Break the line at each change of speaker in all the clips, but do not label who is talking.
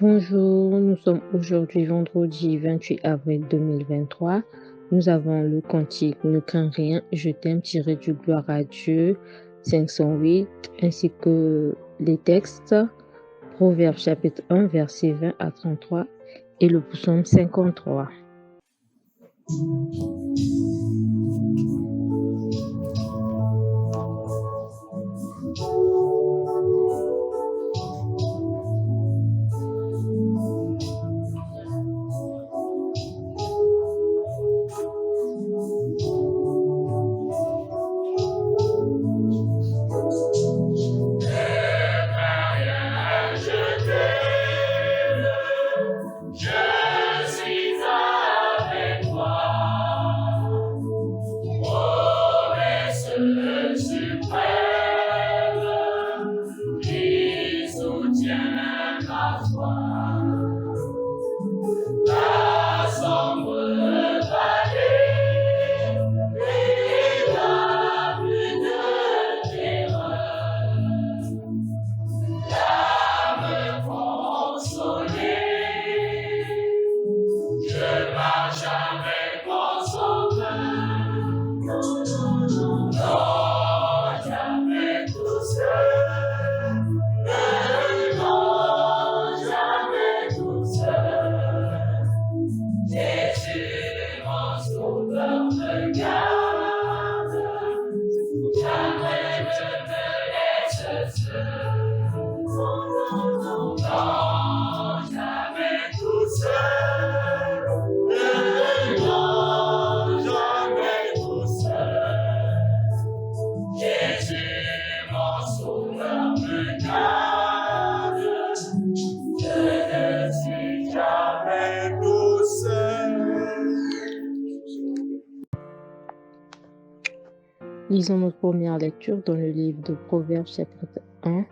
Bonjour, nous sommes aujourd'hui vendredi 28 avril 2023. Nous avons le cantique Ne crains rien, je t'aime tiré du Gloire à Dieu 508, ainsi que les textes Proverbes chapitre 1, versets 20 à 33 et le psaume 53. Lisons notre première lecture dans le livre de Proverbes chapitre 1,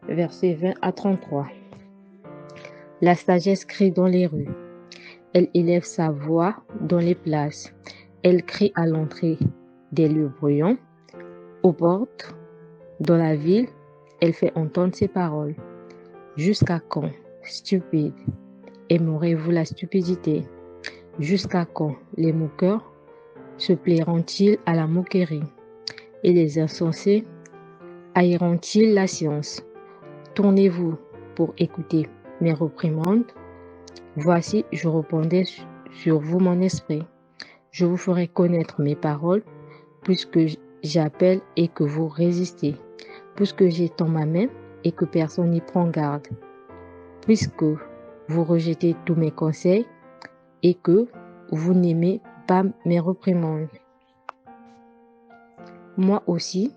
versets 20 à 33. La sagesse crie dans les rues. Elle élève sa voix dans les places. Elle crie à l'entrée des lieux bruyants. Aux portes, dans la ville, elle fait entendre ses paroles. Jusqu'à quand, stupide, aimerez-vous la stupidité? Jusqu'à quand les moqueurs se plairont-ils à la moquerie? Et les insensés haïront-ils la science? Tournez-vous pour écouter mes réprimandes. Voici, je répandrai sur vous mon esprit. Je vous ferai connaître mes paroles, puisque j'appelle et que vous résistez, puisque j'étends ma main et que personne n'y prend garde, puisque vous rejetez tous mes conseils et que vous n'aimez pas mes réprimandes. Moi aussi,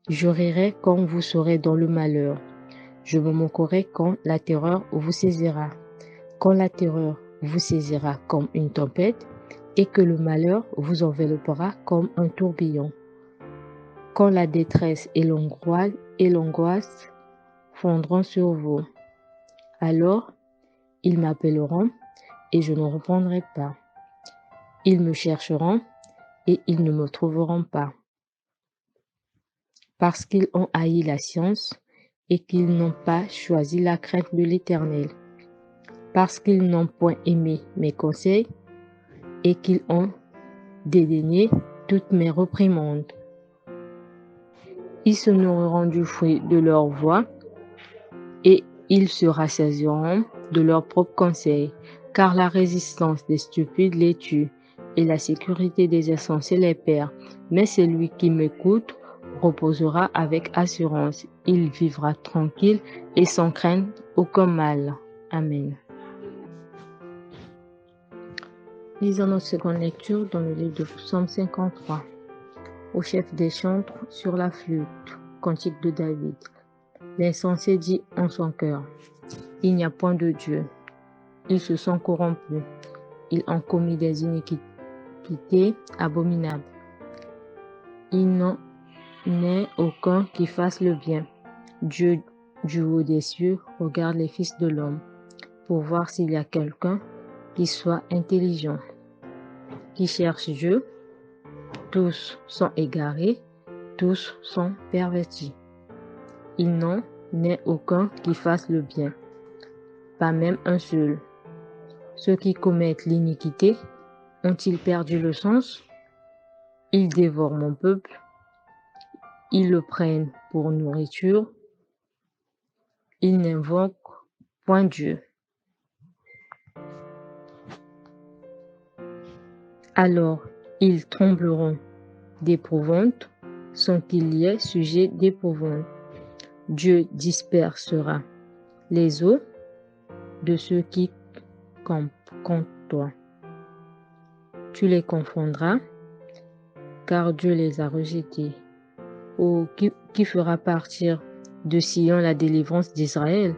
je rirai quand vous serez dans le malheur. Je me moquerai quand la terreur vous saisira. Quand la terreur vous saisira comme une tempête et que le malheur vous enveloppera comme un tourbillon. Quand la détresse et l'angoisse fondront sur vous. Alors, ils m'appelleront et je ne répondrai pas. Ils me chercheront et ils ne me trouveront pas. Parce qu'ils ont haï la science et qu'ils n'ont pas choisi la crainte de l'Éternel. Parce qu'ils n'ont point aimé mes conseils et qu'ils ont dédaigné toutes mes réprimandes. Ils se nourriront du fruit de leur voix et ils se rassasieront de leurs propres conseils, car la résistance des stupides les tue et la sécurité des insensés les perd. Mais celui qui m'écoute reposera avec assurance. Il vivra tranquille et sans craindre aucun mal. Amen. Lisons notre seconde lecture dans le livre de Psaume 53. Au chef des chantres sur la flûte, cantique de David. L'insensé dit en son cœur, il n'y a point de Dieu. Ils se sont corrompus. Ils ont commis des iniquités abominables. Il n'en est aucun qui fasse le bien. Dieu du haut des cieux regarde les fils de l'homme pour voir s'il y a quelqu'un qui soit intelligent, qui cherche Dieu. Tous sont égarés, tous sont pervertis. Il n'en est aucun qui fasse le bien. pas même un seul. Ceux qui commettent l'iniquité ont-ils perdu le sens? Ils dévorent mon peuple, ils le prennent pour nourriture, ils n'invoquent point Dieu. Alors ils trembleront d'épouvante sans qu'il y ait sujet d'épouvante. Dieu dispersera les eaux de ceux qui campent contre toi. Tu les confondras, car Dieu les a rejetés. Oh, qui fera partir de Sion la délivrance d'Israël?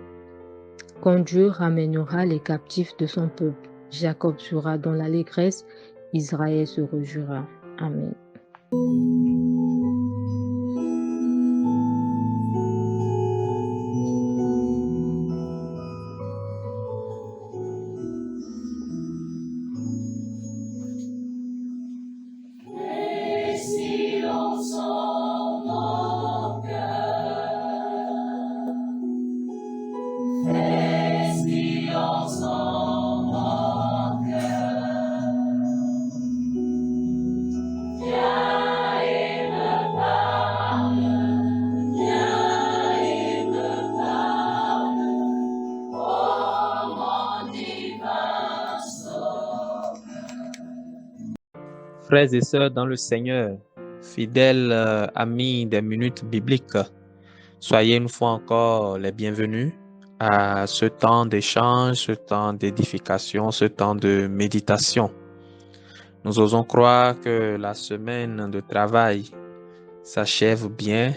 Quand Dieu ramènera les captifs de son peuple, Jacob sera dans l'allégresse, Israël se réjouira. Amen.
Frères et sœurs dans le Seigneur, fidèles amis des minutes bibliques, soyez une fois encore les bienvenus à ce temps d'échange, ce temps d'édification, ce temps de méditation. Nous osons croire que la semaine de travail s'achève bien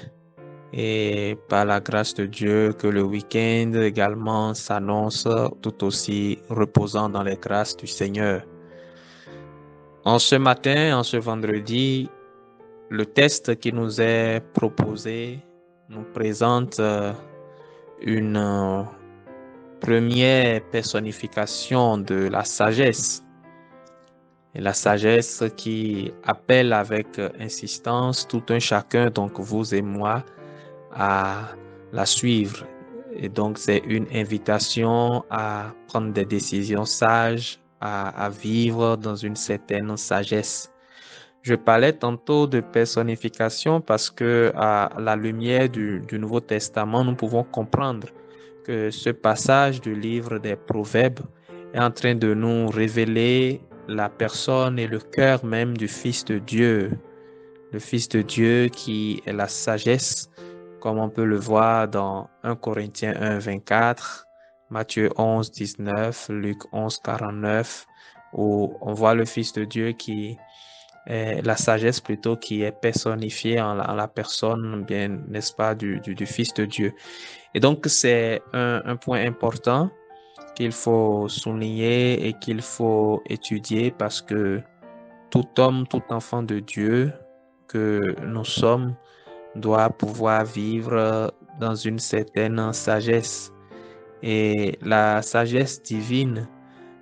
et par la grâce de Dieu que le week-end également s'annonce tout aussi reposant dans les grâces du Seigneur. En ce matin, en ce vendredi, le texte qui nous est proposé nous présente une première personnification de la sagesse. Et la sagesse qui appelle avec insistance tout un chacun, donc vous et moi, à la suivre. Et donc c'est une invitation à prendre des décisions sages, à vivre dans une certaine sagesse. Je parlais tantôt de personnification parce que à la lumière du Nouveau Testament, nous pouvons comprendre que ce passage du livre des Proverbes est en train de nous révéler la personne et le cœur même du Fils de Dieu. Le Fils de Dieu qui est la sagesse, comme on peut le voir dans 1 Corinthiens 1, 24, Matthieu 11, 19, Luc 11, 49, où on voit le Fils de Dieu qui la sagesse plutôt qui est personnifiée en la personne, bien, n'est-ce pas, du Fils de Dieu. Et donc, c'est un point important qu'il faut souligner et qu'il faut étudier parce que tout homme, tout enfant de Dieu que nous sommes doit pouvoir vivre dans une certaine sagesse. Et la sagesse divine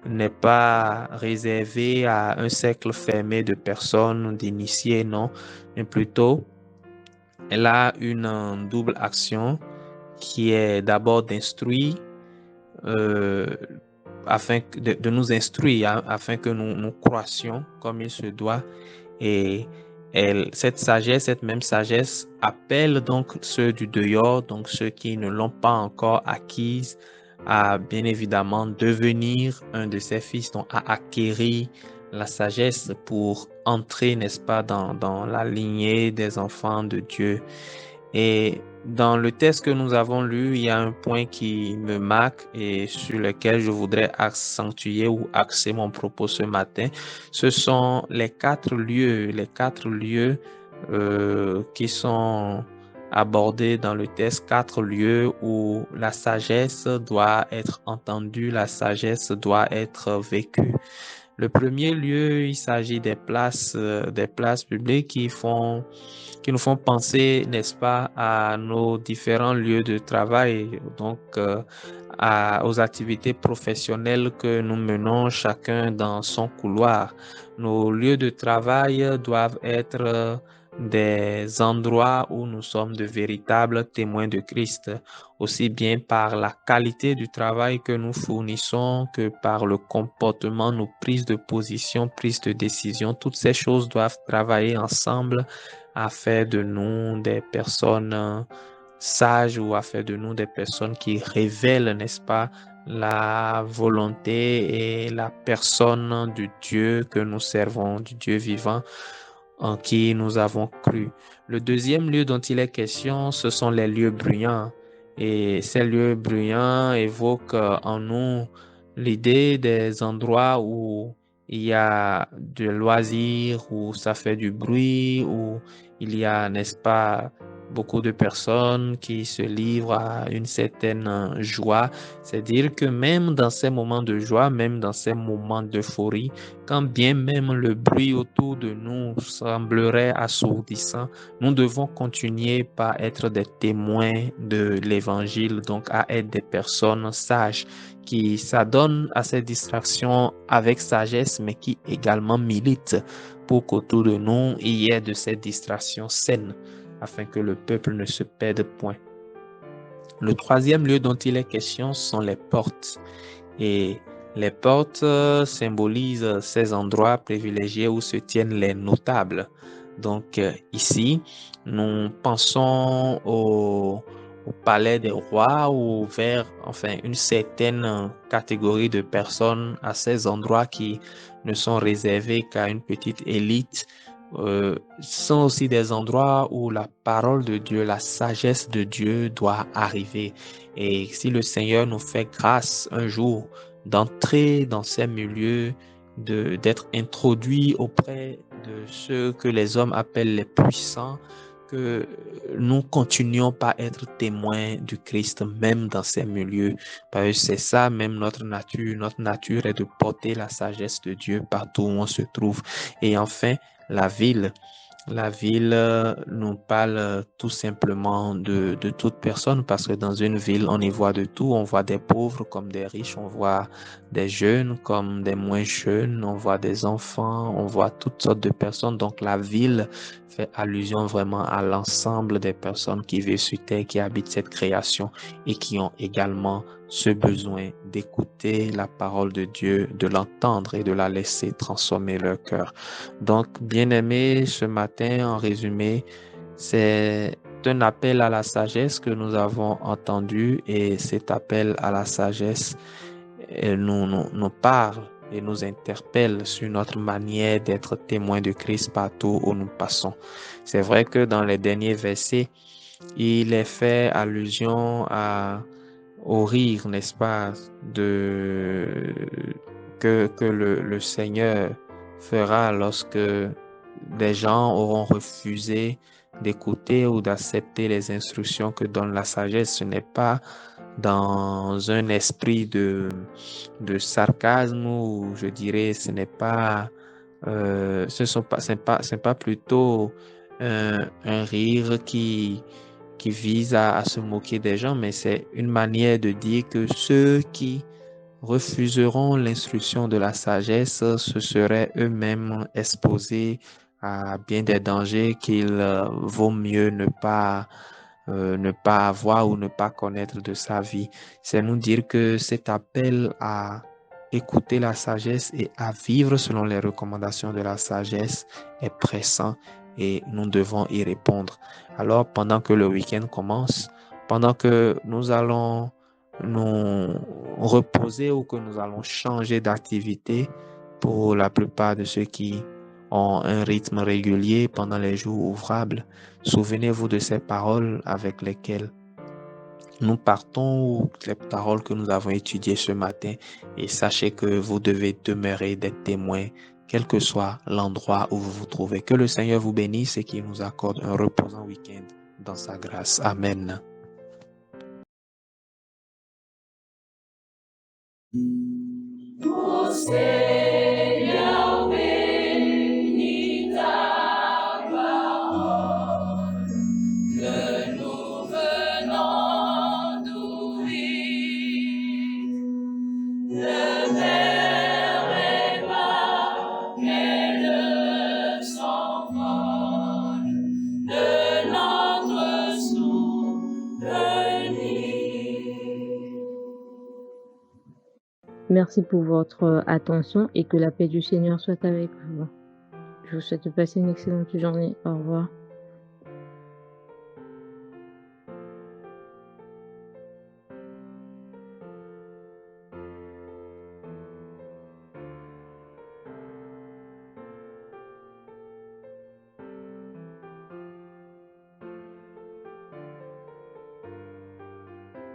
n'est pas réservé à un cercle fermé de personnes, d'initiés, non, mais plutôt, elle a une double action qui est d'abord d'instruire, afin de nous instruire, afin que nous croissions comme il se doit. Et cette même sagesse appelle donc ceux du dehors, donc ceux qui ne l'ont pas encore acquise, à bien évidemment devenir un de ses fils, donc à acquérir la sagesse pour entrer, n'est-ce pas, dans la lignée des enfants de Dieu. Et dans le texte que nous avons lu, il y a un point qui me marque et sur lequel je voudrais accentuer ou axer mon propos ce matin. Ce sont les quatre lieux qui sont abordés dans le texte, 4 lieux où la sagesse doit être entendue, la sagesse doit être vécue. Le premier lieu, il s'agit des places publiques qui nous font penser, n'est-ce pas, à nos différents lieux de travail, donc aux activités professionnelles que nous menons chacun dans son couloir. Nos lieux de travail doivent être des endroits où nous sommes de véritables témoins de Christ, aussi bien par la qualité du travail que nous fournissons que par le comportement, nos prises de position, prises de décision. Toutes ces choses doivent travailler ensemble à faire de nous des personnes sages ou à faire de nous des personnes qui révèlent, n'est-ce pas, la volonté et la personne du Dieu que nous servons, du Dieu vivant en qui nous avons cru. Le deuxième lieu dont il est question, ce sont les lieux bruyants. Et ces lieux bruyants évoquent en nous l'idée des endroits où il y a du loisir, où ça fait du bruit, où il y a, n'est-ce pas, beaucoup de personnes qui se livrent à une certaine joie. C'est-à-dire que même dans ces moments de joie, même dans ces moments d'euphorie, quand bien même le bruit autour de nous semblerait assourdissant, nous devons continuer par être des témoins de l'Évangile, donc à être des personnes sages qui s'adonnent à ces distractions avec sagesse, mais qui également militent pour qu'autour de nous, il y ait de ces distractions saines, afin que le peuple ne se perde point. Le troisième lieu dont il est question sont les portes. Et les portes symbolisent ces endroits privilégiés où se tiennent les notables. Donc ici, nous pensons au palais des rois ou vers une certaine catégorie de personnes à ces endroits qui ne sont réservés qu'à une petite élite. Sont aussi des endroits où la parole de Dieu, la sagesse de Dieu doit arriver. Et si le Seigneur nous fait grâce un jour d'entrer dans ces milieux, d'être introduit auprès de ceux que les hommes appellent les puissants, que nous continuions par être témoins du Christ, même dans ces milieux. Parce que c'est ça, même notre nature. Notre nature est de porter la sagesse de Dieu partout où on se trouve. Et enfin, la ville. La ville nous parle tout simplement de toute personne parce que dans une ville, on y voit de tout. On voit des pauvres comme des riches, on voit des jeunes comme des moins jeunes, on voit des enfants, on voit toutes sortes de personnes. Donc la ville fait allusion vraiment à l'ensemble des personnes qui vivent sur Terre, qui habitent cette création et qui ont également ce besoin d'écouter la parole de Dieu, de l'entendre et de la laisser transformer leur cœur. Donc, bien-aimés, ce matin, en résumé, c'est un appel à la sagesse que nous avons entendu et cet appel à la sagesse nous parle et nous interpelle sur notre manière d'être témoins de Christ partout où nous passons. C'est vrai que dans les derniers versets, il est fait allusion au rire, n'est-ce pas, que le Seigneur fera lorsque les gens auront refusé d'écouter ou d'accepter les instructions que donne la sagesse. Ce n'est pas dans un esprit de sarcasme ou je dirais ce n'est pas c'est pas plutôt un rire qui vise à se moquer des gens, mais c'est une manière de dire que ceux qui refuseront l'instruction de la sagesse se seraient eux-mêmes exposés à bien des dangers qu'il vaut mieux ne pas avoir ou ne pas connaître de sa vie. C'est nous dire que cet appel à écouter la sagesse et à vivre selon les recommandations de la sagesse est pressant et nous devons y répondre. Alors, pendant que le week-end commence, pendant que nous allons nous reposer ou que nous allons changer d'activité pour la plupart de ceux qui ont un rythme régulier pendant les jours ouvrables, souvenez-vous de ces paroles avec lesquelles nous partons ou les paroles que nous avons étudiées ce matin et sachez que vous devez demeurer des témoins quel que soit l'endroit où vous vous trouvez. Que le Seigneur vous bénisse et qu'il nous accorde un reposant week-end dans sa grâce. Amen.
Ô Seigneur, bénis ta parole, que nous venons d'ouvrir. Le Père est bas, qu'elle s'envole,
Merci pour votre attention et que la paix du Seigneur soit avec vous. Je vous souhaite de passer une excellente journée. Au revoir.